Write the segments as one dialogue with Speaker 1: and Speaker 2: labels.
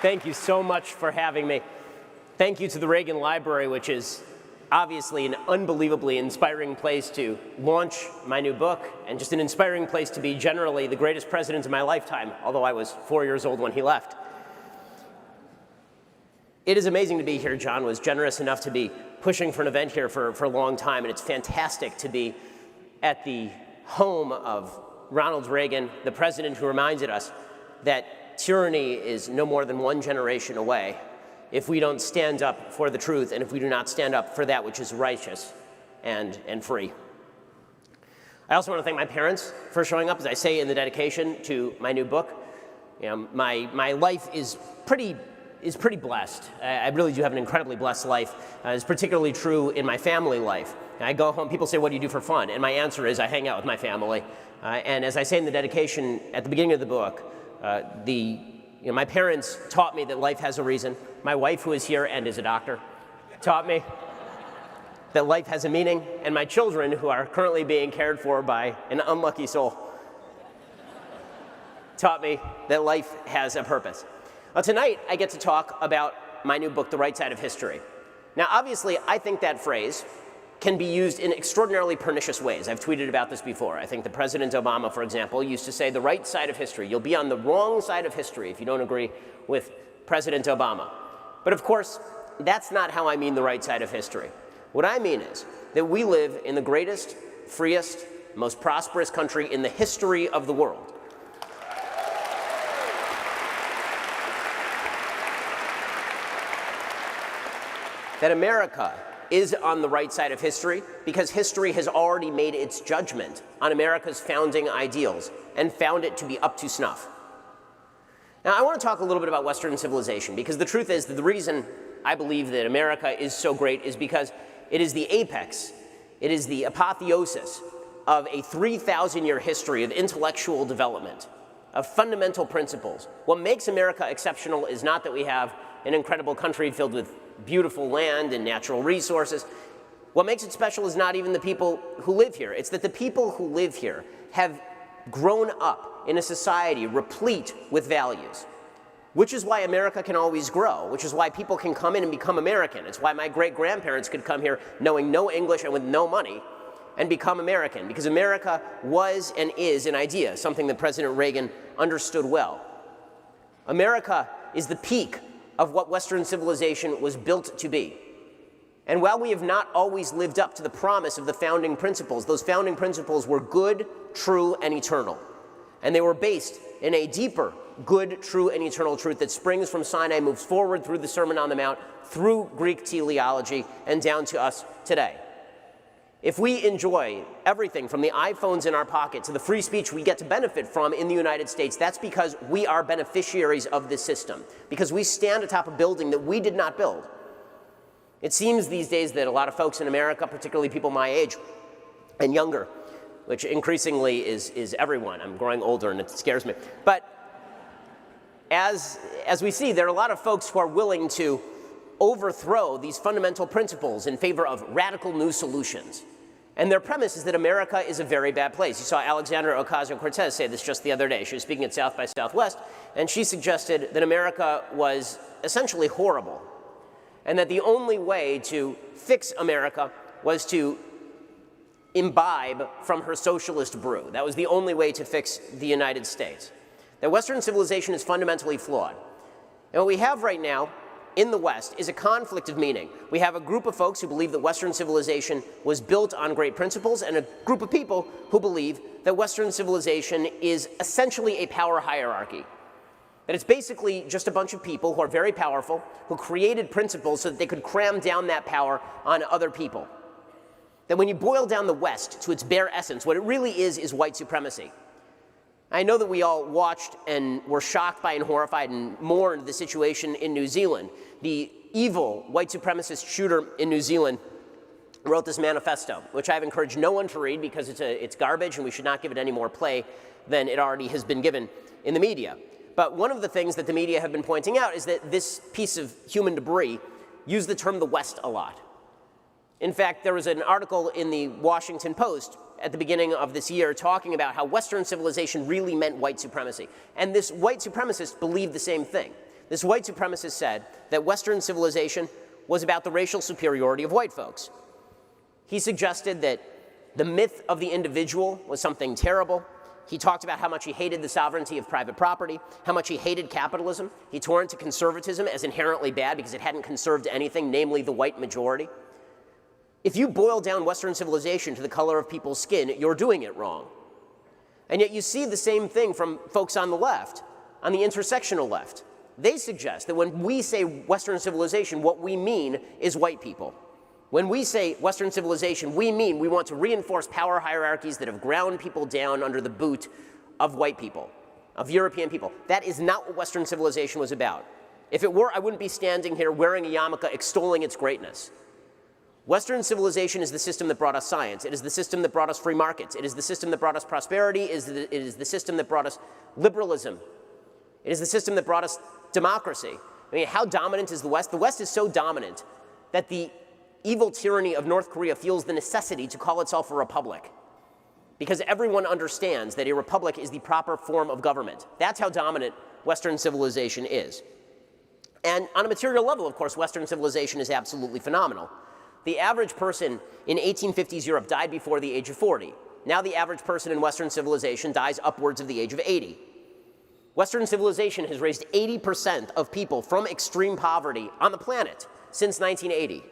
Speaker 1: Thank you so much for having me. Thank you to the Reagan Library, which is obviously an unbelievably inspiring place to launch my new book, and just an inspiring place to be generally the greatest president of my lifetime, although I was 4 years old when he left. It is amazing to be here. John was generous enough to be pushing for an event here for a long time, and it's fantastic to be at the home of Ronald Reagan, the president who reminded us that tyranny is no more than one generation away if we don't stand up for the truth and if we do not stand up for that which is righteous and free. I also want to thank my parents for showing up. As I say in the dedication to my new book, my life is pretty blessed. I really do have an incredibly blessed life. It's particularly true in my family life. I go home, people say, what do you do for fun? And my answer is I hang out with my family. And as I say in the dedication at the beginning of the book, my parents taught me that life has a reason. My wife, who is here and is a doctor, taught me that life has a meaning. And my children, who are currently being cared for by an unlucky soul, taught me that life has a purpose. Well, tonight, I get to talk about my new book, The Right Side of History. Now, obviously, I think that phrase can be used in extraordinarily pernicious ways. I've tweeted about this before. I think that President Obama, for example, used to say the right side of history. You'll be on the wrong side of history if you don't agree with President Obama. But of course, that's not how I mean the right side of history. What I mean is that we live in the greatest, freest, most prosperous country in the history of the world. That America is on the right side of history because history has already made its judgment on America's founding ideals and found it to be up to snuff. Now, I want to talk a little bit about Western civilization because the truth is that the reason I believe that America is so great is because it is the apex, it is the apotheosis of a 3,000-year history of intellectual development, of fundamental principles. What makes America exceptional is not that we have an incredible country filled with beautiful land and natural resources. What makes it special is not even the people who live here. It's that the people who live here have grown up in a society replete with values, which is why America can always grow, which is why people can come in and become American. It's why my great-grandparents could come here knowing no English and with no money and become American, because America was and is an idea, something that President Reagan understood well. America is the peak of what Western civilization was built to be. And while we have not always lived up to the promise of the founding principles, those founding principles were good, true, and eternal. And they were based in a deeper, good, true, and eternal truth that springs from Sinai, moves forward through the Sermon on the Mount, through Greek teleology, and down to us today. If we enjoy everything from the iPhones in our pocket to the free speech we get to benefit from in the United States, that's because we are beneficiaries of this system, because we stand atop a building that we did not build. It seems these days that a lot of folks in America, particularly people my age and younger, which increasingly is everyone. I'm growing older and it scares me. But as we see, there are a lot of folks who are willing to overthrow these fundamental principles in favor of radical new solutions. And their premise is that America is a very bad place. You saw Alexandra Ocasio-Cortez say this just the other day. She was speaking at South by Southwest, and she suggested that America was essentially horrible, and that the only way to fix America was to imbibe from her socialist brew. That was the only way to fix the United States. That Western civilization is fundamentally flawed. And what we have right now in the West is a conflict of meaning. We have a group of folks who believe that Western civilization was built on great principles, and a group of people who believe that Western civilization is essentially a power hierarchy. That it's basically just a bunch of people who are very powerful, who created principles so that they could cram down that power on other people. That when you boil down the West to its bare essence, what it really is white supremacy. I know that we all watched and were shocked by and horrified and mourned the situation in New Zealand. The evil white supremacist shooter in New Zealand wrote this manifesto, which I've encouraged no one to read because it's garbage and we should not give it any more play than it already has been given in the media. But one of the things that the media have been pointing out is that this piece of human debris used the term the West a lot. In fact, there was an article in the Washington Post at the beginning of this year talking about how Western civilization really meant white supremacy. And this white supremacist believed the same thing, This white supremacist said that Western civilization was about the racial superiority of white folks. He suggested that the myth of the individual was something terrible. He talked about how much he hated the sovereignty of private property, how much he hated capitalism. He tore into conservatism as inherently bad because it hadn't conserved anything, namely the white majority. If you boil down Western civilization to the color of people's skin, you're doing it wrong. And yet you see the same thing from folks on the left, on the intersectional left. They suggest that when we say Western civilization, what we mean is white people. When we say Western civilization, we mean we want to reinforce power hierarchies that have ground people down under the boot of white people, of European people. That is not what Western civilization was about. If it were, I wouldn't be standing here wearing a yarmulke extolling its greatness. Western civilization is the system that brought us science. It is the system that brought us free markets. It is the system that brought us prosperity. It is the system that brought us liberalism. It is the system that brought us democracy. I mean, how dominant is the West? The West is so dominant that the evil tyranny of North Korea feels the necessity to call itself a republic, because everyone understands that a republic is the proper form of government. That's how dominant Western civilization is. And on a material level, of course, Western civilization is absolutely phenomenal. The average person in 1850s Europe died before the age of 40. Now the average person in Western civilization dies upwards of the age of 80. Western civilization has raised 80% of people from extreme poverty on the planet since 1980.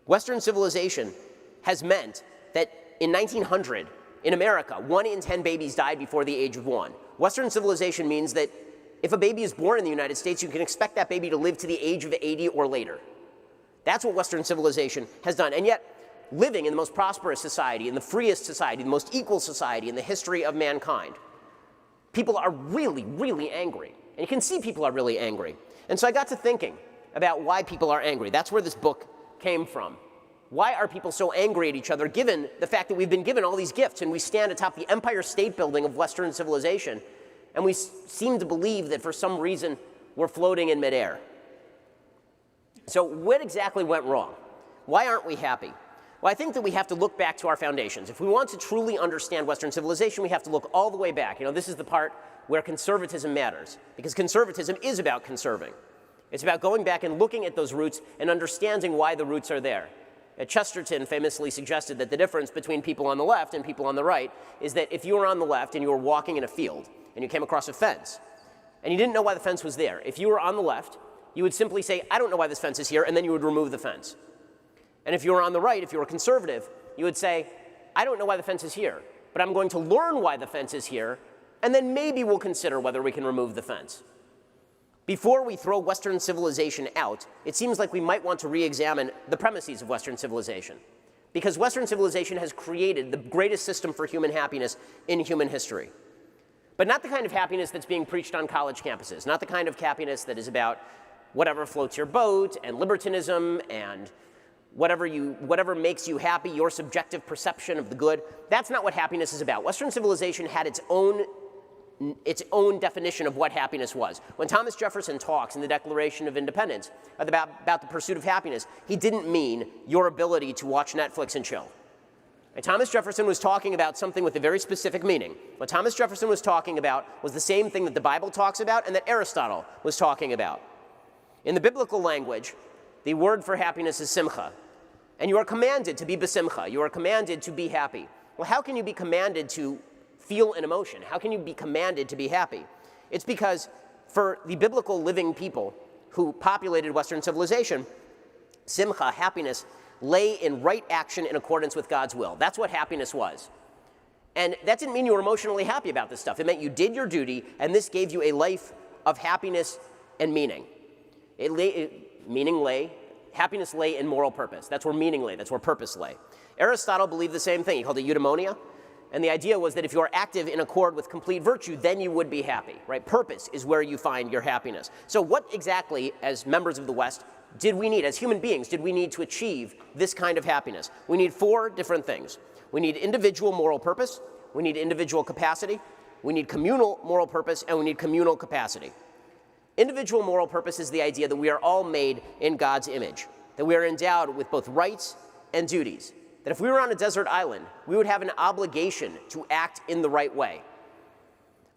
Speaker 1: Western civilization has meant that in 1900, in America, 1 in 10 babies died before the age of 1. Western civilization means that if a baby is born in the United States, you can expect that baby to live to the age of 80 or later. That's what Western civilization has done. And yet, living in the most prosperous society, in the freest society, the most equal society in the history of mankind, people are really, really angry. And you can see people are really angry. And so I got to thinking about why people are angry. That's where this book came from. Why are people so angry at each other, given the fact that we've been given all these gifts and we stand atop the Empire State Building of Western civilization, and we seem to believe that for some reason we're floating in midair? So what exactly went wrong? Why aren't we happy? Well, I think that we have to look back to our foundations. If we want to truly understand Western civilization, we have to look all the way back. You know, this is the part where conservatism matters, because conservatism is about conserving. It's about going back and looking at those roots and understanding why the roots are there. Chesterton famously suggested that the difference between people on the left and people on the right is that if you were on the left and you were walking in a field and you came across a fence and you didn't know why the fence was there, if you were on the left, you would simply say, I don't know why this fence is here, and then you would remove the fence. And if you were on the right, if you were conservative, you would say, I don't know why the fence is here, but I'm going to learn why the fence is here, and then maybe we'll consider whether we can remove the fence. Before we throw Western civilization out, it seems like we might want to re-examine the premises of Western civilization, because Western civilization has created the greatest system for human happiness in human history. But not the kind of happiness that's being preached on college campuses, not the kind of happiness that is about whatever floats your boat and libertinism and whatever makes you happy, your subjective perception of the good. That's not what happiness is about. Western civilization had its own definition of what happiness was. When Thomas Jefferson talks in the Declaration of Independence about the pursuit of happiness, he didn't mean your ability to watch Netflix and chill. And Thomas Jefferson was talking about something with a very specific meaning. What Thomas Jefferson was talking about was the same thing that the Bible talks about and that Aristotle was talking about. In the biblical language, the word for happiness is simcha. And you are commanded to be besimcha. You are commanded to be happy. Well, how can you be commanded to feel an emotion? How can you be commanded to be happy? It's because for the biblical living people who populated Western civilization, simcha, happiness, lay in right action in accordance with God's will. That's what happiness was. And that didn't mean you were emotionally happy about this stuff. It meant you did your duty, and this gave you a life of happiness and meaning. Happiness lay in moral purpose. That's where meaning lay. That's where purpose lay. Aristotle believed the same thing. He called it eudaimonia. And the idea was that if you are active in accord with complete virtue, then you would be happy, right? Purpose is where you find your happiness. So what exactly, as members of the West, did we need, as human beings, did we need to achieve this kind of happiness? We need 4 different things. We need individual moral purpose, we need individual capacity, we need communal moral purpose, and we need communal capacity. Individual moral purpose is the idea that we are all made in God's image, that we are endowed with both rights and duties, that if we were on a desert island, we would have an obligation to act in the right way.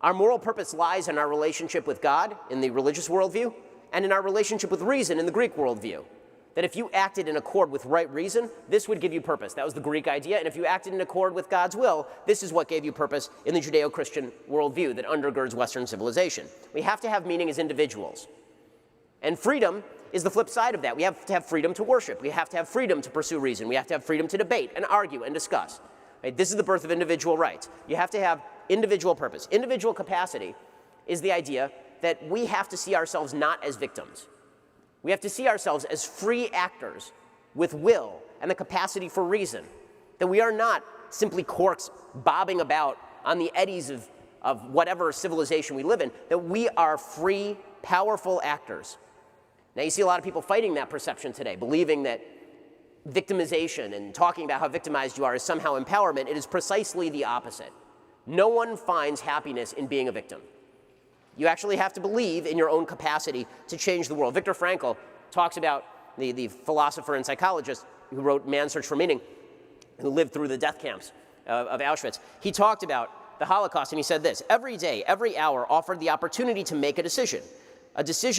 Speaker 1: Our moral purpose lies in our relationship with God in the religious worldview, and in our relationship with reason in the Greek worldview. That if you acted in accord with right reason, this would give you purpose. That was the Greek idea. And if you acted in accord with God's will, this is what gave you purpose in the Judeo-Christian worldview that undergirds Western civilization. We have to have meaning as individuals. And freedom is the flip side of that. We have to have freedom to worship. We have to have freedom to pursue reason. We have to have freedom to debate and argue and discuss. Right? This is the birth of individual rights. You have to have individual purpose. Individual capacity is the idea that we have to see ourselves not as victims. We have to see ourselves as free actors with will and the capacity for reason. That we are not simply corks bobbing about on the eddies of whatever civilization we live in. That we are free, powerful actors. Now you see a lot of people fighting that perception today, believing that victimization and talking about how victimized you are is somehow empowerment. It is precisely the opposite. No one finds happiness in being a victim. You actually have to believe in your own capacity to change the world. Viktor Frankl talks about the philosopher and psychologist who wrote Man's Search for Meaning, who lived through the death camps of Auschwitz. He talked about the Holocaust, and he said this: every day, every hour offered the opportunity to make a decision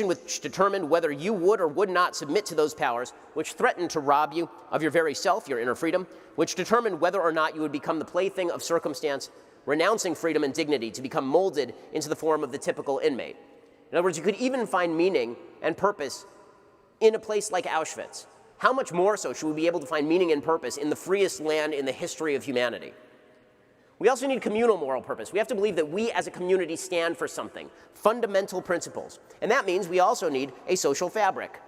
Speaker 1: which determined whether you would or would not submit to those powers which threatened to rob you of your very self, your inner freedom, which determined whether or not you would become the plaything of circumstance, renouncing freedom and dignity to become molded into the form of the typical inmate. In other words, you could even find meaning and purpose in a place like Auschwitz. How much more so should we be able to find meaning and purpose in the freest land in the history of humanity? We also need communal moral purpose. We have to believe that we as a community stand for something, fundamental principles. And that means we also need a social fabric.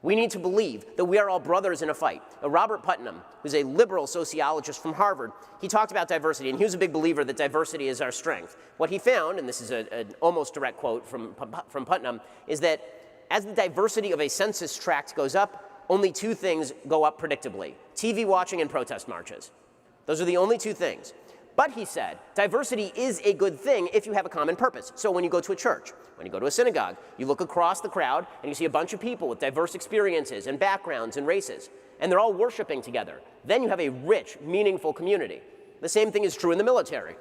Speaker 1: We need to believe that we are all brothers in a fight. Robert Putnam, who's a liberal sociologist from Harvard, he talked about diversity, and he was a big believer that diversity is our strength. What he found, and this is an almost direct quote from Putnam, is that as the diversity of a census tract goes up, only two things go up predictably: TV watching and protest marches. Those are the only two things. But he said, diversity is a good thing if you have a common purpose. So when you go to a church, when you go to a synagogue, you look across the crowd and you see a bunch of people with diverse experiences and backgrounds and races, and they're all worshiping together. Then you have a rich, meaningful community. The same thing is true in the military.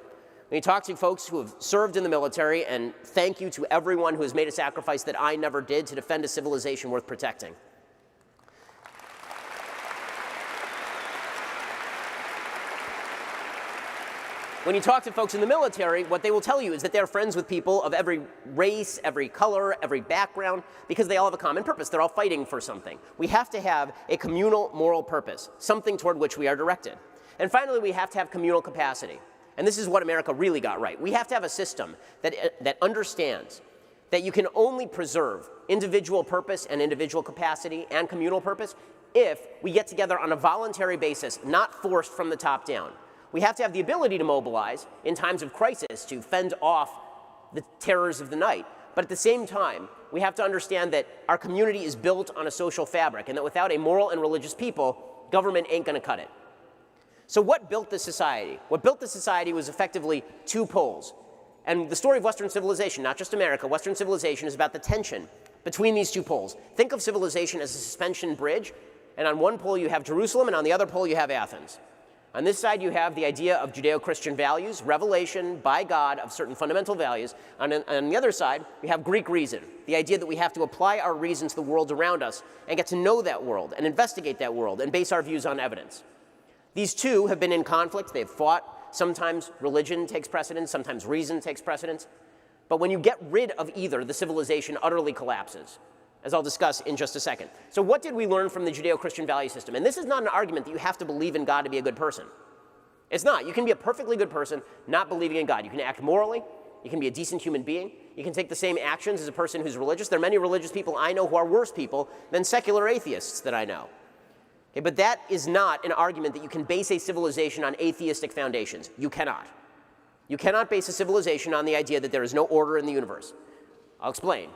Speaker 1: When you talk to folks who have served in the military, and thank you to everyone who has made a sacrifice that I never did to defend a civilization worth protecting. When you talk to folks in the military, what they will tell you is that they're friends with people of every race, every color, every background, because they all have a common purpose. They're all fighting for something. We have to have a communal moral purpose, something toward which we are directed. And finally, we have to have communal capacity. And this is what America really got right. We have to have a system that understands that you can only preserve individual purpose and individual capacity and communal purpose if we get together on a voluntary basis, not forced from the top down. We have to have the ability to mobilize in times of crisis to fend off the terrors of the night. But at the same time, we have to understand that our community is built on a social fabric, and that without a moral and religious people, government ain't going to cut it. So what built this society? What built this society was effectively two poles. And the story of Western civilization, not just America, Western civilization is about the tension between these two poles. Think of civilization as a suspension bridge, and on one pole you have Jerusalem, and on the other pole you have Athens. On this side, you have the idea of Judeo-Christian values, revelation by God of certain fundamental values. On the other side, we have Greek reason, the idea that we have to apply our reason to the world around us and get to know that world and investigate that world and base our views on evidence. These two have been in conflict. They've fought. Sometimes religion takes precedence. Sometimes reason takes precedence. But when you get rid of either, the civilization utterly collapses, as I'll discuss in just a second. So what did we learn from the Judeo-Christian value system? And this is not an argument that you have to believe in God to be a good person. It's not. You can be a perfectly good person not believing in God. You can act morally. You can be a decent human being. You can take the same actions as a person who's religious. There are many religious people I know who are worse people than secular atheists that I know. Okay, but that is not an argument that you can base a civilization on atheistic foundations. You cannot. You cannot base a civilization on the idea that there is no order in the universe. I'll explain.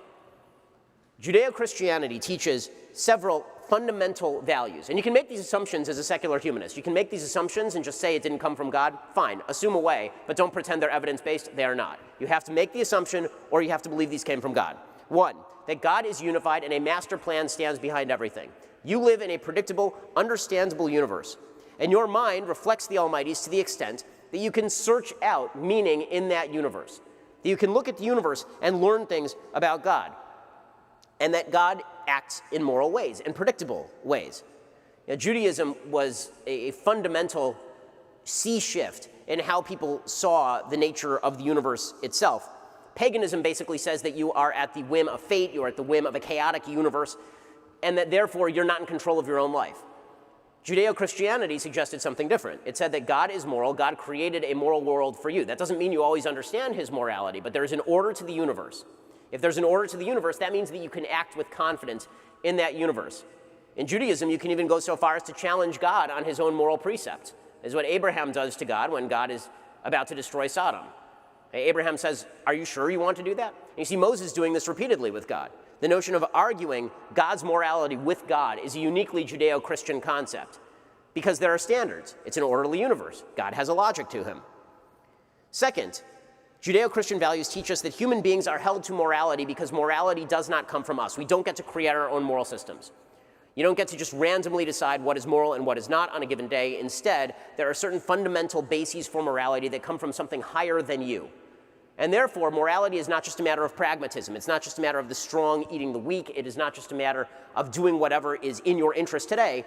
Speaker 1: Judeo-Christianity teaches several fundamental values. And you can make these assumptions as a secular humanist. You can make these assumptions and just say it didn't come from God. Fine, assume away, but don't pretend they're evidence-based. They are not. You have to make the assumption, or you have to believe these came from God. One, that God is unified and a master plan stands behind everything. You live in a predictable, understandable universe. And your mind reflects the Almighty's to the extent that you can search out meaning in that universe. That you can look at the universe and learn things about God. and that God acts in moral ways and predictable ways. Judaism was a fundamental sea shift in how people saw the nature of the universe itself. Paganism basically says that you are at the whim of fate, you are at the whim of a chaotic universe, and that therefore you're not in control of your own life. Judeo-Christianity suggested something different. It said that God is moral, God created a moral world for you. That doesn't mean you always understand his morality, but there's an order to the universe. If there's an order to the universe, that means that you can act with confidence in that universe. In Judaism, you can even go so far as to challenge God on his own moral precepts. This is what Abraham does to God when God is about to destroy Sodom. Abraham says, "Are you sure you want to do that?" And you see Moses doing this repeatedly with God. The notion of arguing God's morality with God is a uniquely Judeo-Christian concept because there are standards. It's an orderly universe. God has a logic to him. Second, Judeo-Christian values teach us that human beings are held to morality because morality does not come from us. We don't get to create our own moral systems. You don't get to just randomly decide what is moral and what is not on a given day. Instead, there are certain fundamental bases for morality that come from something higher than you. And therefore, morality is not just a matter of pragmatism. It's not just a matter of the strong eating the weak. It is not just a matter of doing whatever is in your interest today.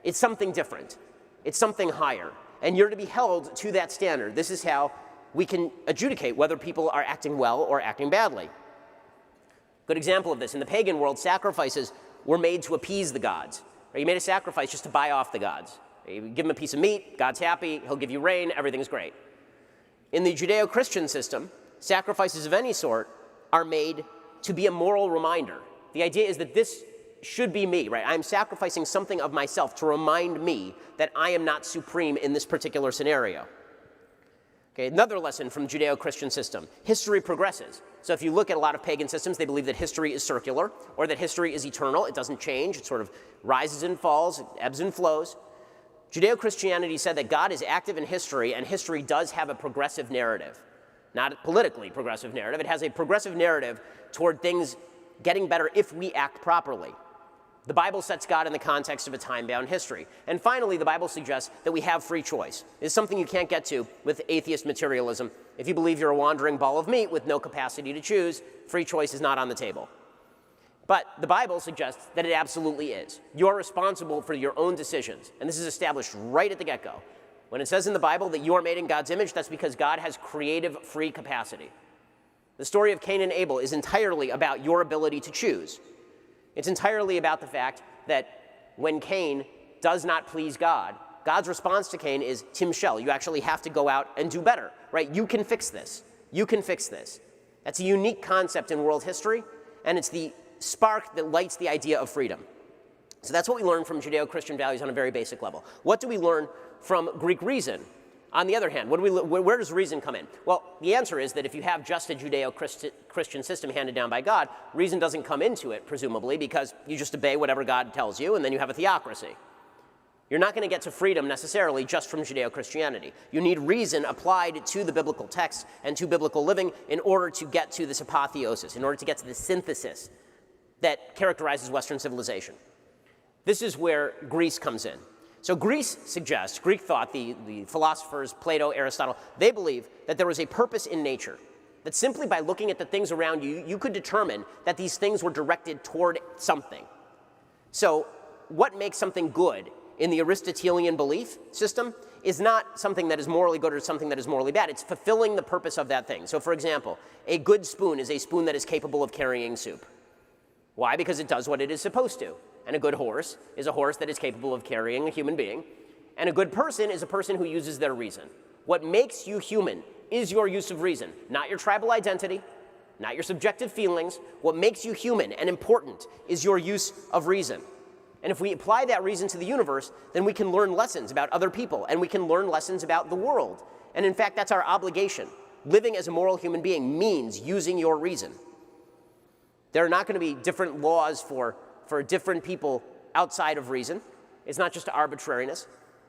Speaker 1: It's something different. It's something higher. And you're to be held to that standard. This is how we can adjudicate whether people are acting well or acting badly. Good example of this. In the pagan world, sacrifices were made to appease the gods. You made a sacrifice just to buy off the gods. You give them a piece of meat, God's happy, he'll give you rain, everything's great. In the Judeo-Christian system, sacrifices of any sort are made to be a moral reminder. The idea is that this should be me, right? I'm sacrificing something of myself to remind me that I am not supreme in this particular scenario. Okay, another lesson from Judeo-Christian system. History progresses. So if you look at a lot of pagan systems, they believe that history is circular or that history is eternal. It doesn't change. It sort of rises and falls, ebbs and flows. Judeo-Christianity said that God is active in history, and history does have a progressive narrative. Not a politically progressive narrative. It has a progressive narrative toward things getting better if we act properly. The Bible sets God in the context of a time-bound history. And finally, the Bible suggests that we have free choice. It's something you can't get to with atheist materialism. If you believe you're a wandering ball of meat with no capacity to choose, free choice is not on the table. But the Bible suggests that it absolutely is. You're responsible for your own decisions. And this is established right at the get-go. When it says in the Bible that you are made in God's image, that's because God has creative free capacity. The story of Cain and Abel is entirely about your ability to choose. It's entirely about the fact that when Cain does not please God, God's response to Cain is, Timshel, you actually have to go out and do better, right? You can fix this. You can fix this. That's a unique concept in world history, and it's the spark that lights the idea of freedom. So that's what we learn from Judeo-Christian values on a very basic level. What do we learn from Greek reason? On the other hand, where does reason come in? Well, the answer is that if you have just a Judeo-Christian system handed down by God, reason doesn't come into it, presumably, because you just obey whatever God tells you, and then you have a theocracy. You're not going to get to freedom necessarily just from Judeo-Christianity. You need reason applied to the biblical text and to biblical living in order to get to this apotheosis, in order to get to the synthesis that characterizes Western civilization. This is where Greece comes in. So Greece suggests, Greek thought, the philosophers, Plato, Aristotle, they believe that there was a purpose in nature, that simply by looking at the things around you, you could determine that these things were directed toward something. So what makes something good in the Aristotelian belief system is not something that is morally good or something that is morally bad. It's fulfilling the purpose of that thing. So for example, a good spoon is a spoon that is capable of carrying soup. Why? Because it does what it is supposed to. And a good horse is a horse that is capable of carrying a human being. And a good person is a person who uses their reason. What makes you human is your use of reason, not your tribal identity, not your subjective feelings. What makes you human and important is your use of reason. And if we apply that reason to the universe, then we can learn lessons about other people, and we can learn lessons about the world. And in fact, that's our obligation. Living as a moral human being means using your reason. There are not going to be different laws for different people outside of reason. It's not just arbitrariness.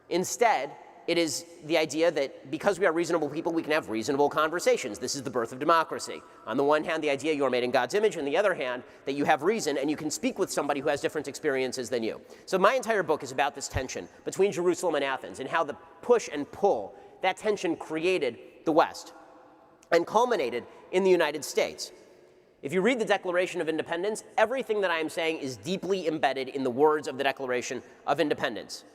Speaker 1: Instead, it is the idea that because we are reasonable people, we can have reasonable conversations. This is the birth of democracy. On the one hand, the idea you are made in God's image, and the other hand, that you have reason and you can speak with somebody who has different experiences than you. So my entire book is about this tension between Jerusalem and Athens and how the push and pull, that tension created the West and culminated in the United States. If you read the Declaration of Independence, everything that I am saying is deeply embedded in the words of the Declaration of Independence.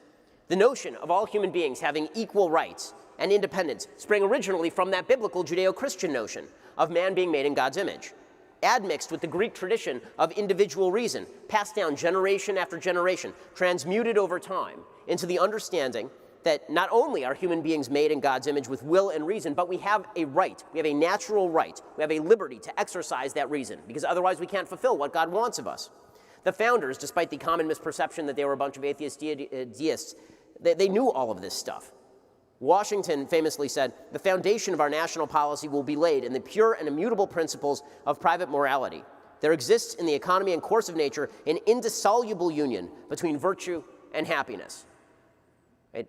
Speaker 1: The notion of all human beings having equal rights and independence sprang originally from that biblical Judeo-Christian notion of man being made in God's image, admixed with the Greek tradition of individual reason, passed down generation after generation, transmuted over time into the understanding that not only are human beings made in God's image with will and reason, but we have a right, we have a natural right, we have a liberty to exercise that reason, because otherwise we can't fulfill what God wants of us. The founders, despite the common misperception that they were a bunch of atheist deists, they knew all of this stuff. Washington famously said, "The foundation of our national policy will be laid in the pure and immutable principles of private morality. There exists in the economy and course of nature an indissoluble union between virtue and happiness." Right?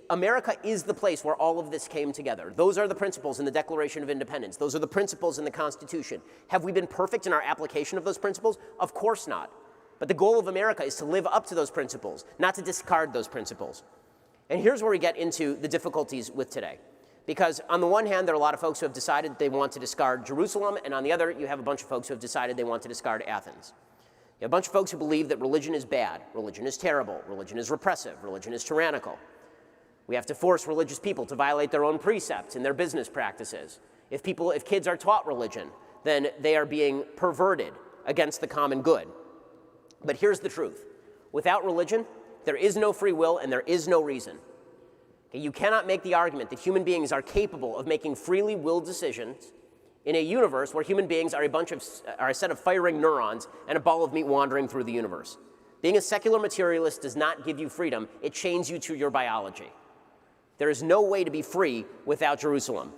Speaker 1: America is the place where all of this came together. Those are the principles in the Declaration of Independence. Those are the principles in the Constitution. Have we been perfect in our application of those principles? Of course not. But the goal of America is to live up to those principles, not to discard those principles. And here's where we get into the difficulties with today. Because on the one hand, there are a lot of folks who have decided they want to discard Jerusalem, and on the other, you have a bunch of folks who have decided they want to discard Athens. You have a bunch of folks who believe that religion is bad, religion is terrible, religion is repressive, religion is tyrannical. We have to force religious people to violate their own precepts in their business practices. If kids are taught religion, then they are being perverted against the common good. But here's the truth. Without religion, there is no free will and there is no reason. Okay, you cannot make the argument that human beings are capable of making freely willed decisions in a universe where human beings are a set of firing neurons and a ball of meat wandering through the universe. Being a secular materialist does not give you freedom. It chains you to your biology. There is no way to be free without Jerusalem.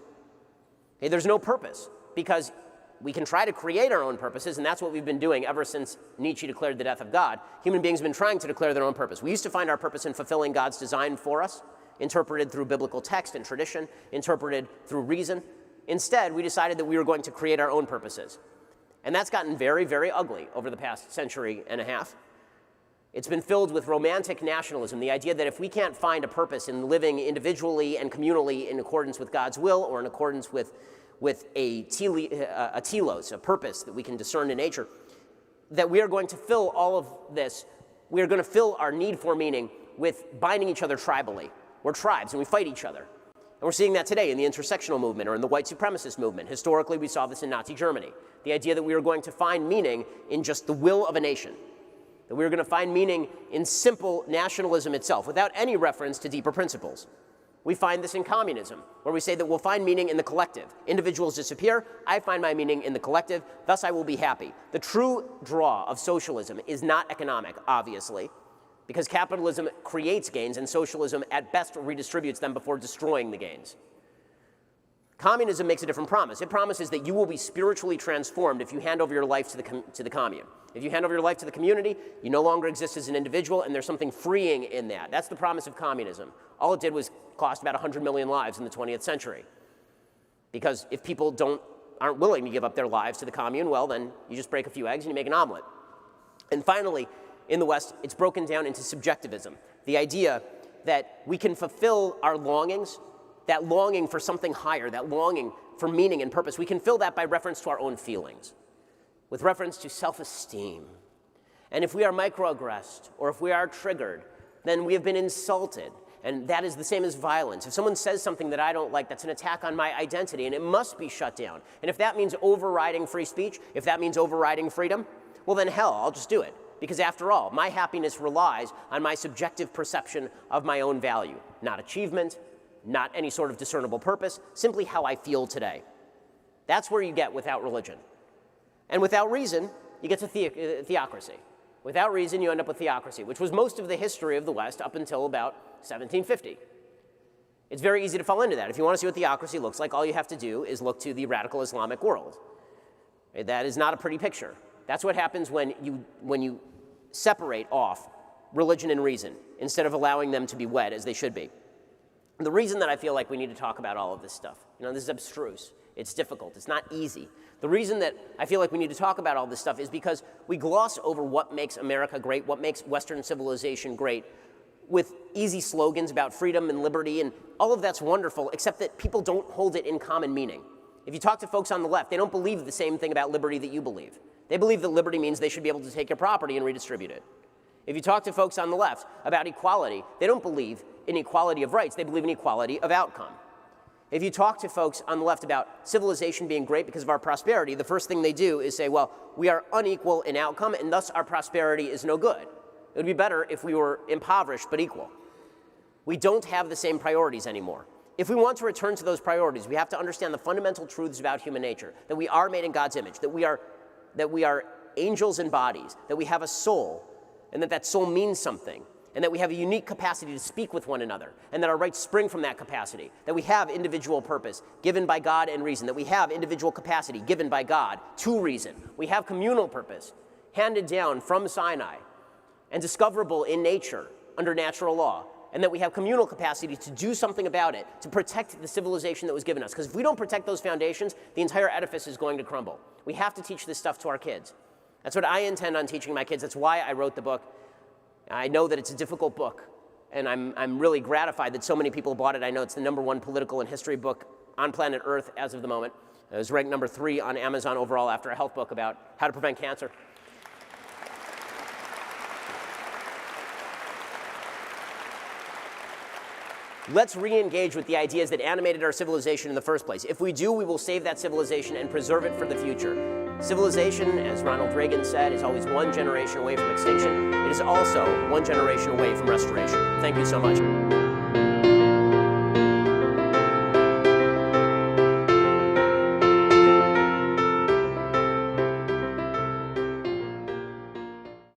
Speaker 1: Okay, there's no purpose, because we can try to create our own purposes, and that's what we've been doing ever since Nietzsche declared the death of God. Human beings have been trying to declare their own purpose. We used to find our purpose in fulfilling God's design for us, interpreted through biblical text and tradition, interpreted through reason. Instead, we decided that we were going to create our own purposes. And that's gotten very, very ugly over the past century and a half. It's been filled with romantic nationalism, the idea that if we can't find a purpose in living individually and communally in accordance with God's will or in accordance with a telos, a purpose that we can discern in nature, that we are going to fill all of this, we are going to fill our need for meaning with binding each other tribally. We're tribes and we fight each other. And we're seeing that today in the intersectional movement or in the white supremacist movement. Historically, we saw this in Nazi Germany. The idea that we are going to find meaning in just the will of a nation. That we are going to find meaning in simple nationalism itself without any reference to deeper principles. We find this in communism, where we say that we'll find meaning in the collective. Individuals disappear, I find my meaning in the collective, thus I will be happy. The true draw of socialism is not economic, obviously, because capitalism creates gains and socialism at best redistributes them before destroying the gains. Communism makes a different promise. It promises that you will be spiritually transformed if you hand over your life to the commune. If you hand over your life to the community, you no longer exist as an individual, and there's something freeing in that. That's the promise of communism. All it did was cost about 100 million lives in the 20th century. Because if people aren't willing to give up their lives to the commune, well, then you just break a few eggs and you make an omelet. And finally, in the West, it's broken down into subjectivism. The idea that we can fulfill our longings, that longing for something higher, that longing for meaning and purpose, we can fill that by reference to our own feelings, with reference to self-esteem. And if we are microaggressed or if we are triggered, then we have been insulted. And that is the same as violence. If someone says something that I don't like, that's an attack on my identity, and it must be shut down. And if that means overriding free speech, if that means overriding freedom, well then hell, I'll just do it. Because after all, my happiness relies on my subjective perception of my own value, not achievement, not any sort of discernible purpose, simply how I feel today. That's where you get without religion. And without reason, you get to theocracy. Without reason, you end up with theocracy, which was most of the history of the West up until about 1750. It's very easy to fall into that. If you want to see what theocracy looks like, all you have to do is look to the radical Islamic world. That is not a pretty picture. That's what happens when you separate off religion and reason instead of allowing them to be wed as they should be. And the reason that I feel like we need to talk about all of this stuff, this is abstruse, it's difficult, it's not easy. The reason that I feel like we need to talk about all this stuff is because we gloss over what makes America great, what makes Western civilization great, with easy slogans about freedom and liberty, and all of that's wonderful, except that people don't hold it in common meaning. If you talk to folks on the left, they don't believe the same thing about liberty that you believe. They believe that liberty means they should be able to take your property and redistribute it. If you talk to folks on the left about equality, they don't believe in equality of rights. They believe in equality of outcome. If you talk to folks on the left about civilization being great because of our prosperity, the first thing they do is say, well, we are unequal in outcome, and thus our prosperity is no good. It would be better if we were impoverished but equal. We don't have the same priorities anymore. If we want to return to those priorities, we have to understand the fundamental truths about human nature, that we are made in God's image, that we are angels in bodies, that we have a soul, and that soul means something, and that we have a unique capacity to speak with one another, and that our rights spring from that capacity, that we have individual purpose given by God and reason, that we have individual capacity given by God to reason. We have communal purpose handed down from Sinai and discoverable in nature under natural law, and that we have communal capacity to do something about it, to protect the civilization that was given us. Because if we don't protect those foundations, the entire edifice is going to crumble. We have to teach this stuff to our kids. That's what I intend on teaching my kids. That's why I wrote the book. I know that it's a difficult book, and I'm really gratified that so many people bought it. I know it's the #1 political and history book on planet Earth as of the moment. It was ranked #3 on Amazon overall after a health book about how to prevent cancer. Let's re-engage with the ideas that animated our civilization in the first place. If we do, we will save that civilization and preserve it for the future. Civilization, as Ronald Reagan said, is always one generation away from extinction. It is also one generation away from restoration. Thank you so much.